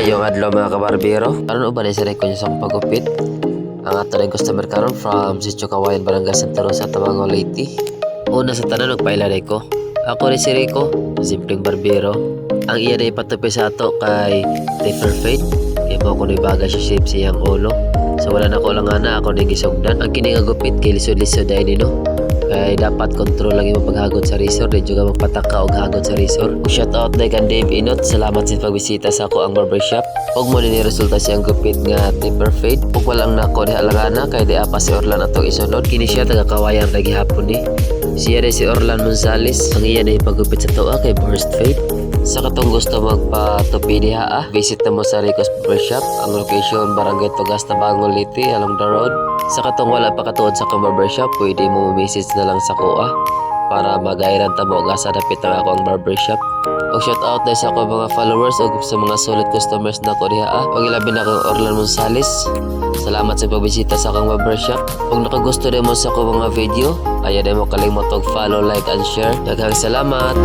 Maayong adlaw mga kabarbero. Karon uban ay siray ko niya sa akong pagupit. Ang ato rin customer karon from Sitio Kawayan, Barangay Santa Rosa, Tabango, Leyte. Una sa tanan nagpailaray ko. Ako rin si Rico, simpleng barbero. Ang iya na ipatupi sa ato kay Taper Fade. Kaya mo ako nibaga siya shape siyang ulo. So wala na ko lang na ako nang gisugdan. Ang kiningagupit kay lisod-lisod ay nino. Kaya dapat control lang yung paghagod sa resort. Di juga magpataka og hagod sa resort. Shout out day kan Dave Inot. Salamat sa pagbisita sa ako ang barbershop. Og mo ni resulta siyang gupit nga Taper Fade. Og walang nako di alangana kay di apa si Orlan atong isunod. Kini siya taga Kawayan ra gihapon ni. Siya rin si Orlan Gonzales. Ang iya na ipagupit sa toa kay Burst Fade. Sa katong gusto magpatupi diha visit na mo sa Rico's Barbershop. Ang location Barangay Tugas, Tabango, Leyte along the road. Sa katong wala pa katuod sa akong barbershop, pwede mo message na lang sa kuha para magairan ta mo sa dapit na ako ang barbershop. O shout out na sa ako mga followers o sa mga solid customers na ko diha o ilabi na akong Orlan Gonzales. Salamat sa pagbisita sa akong barbershop. Kung nakagusto din mo sa akong mga video, ayan mo kalimot og follow, like and share. Daghang salamat.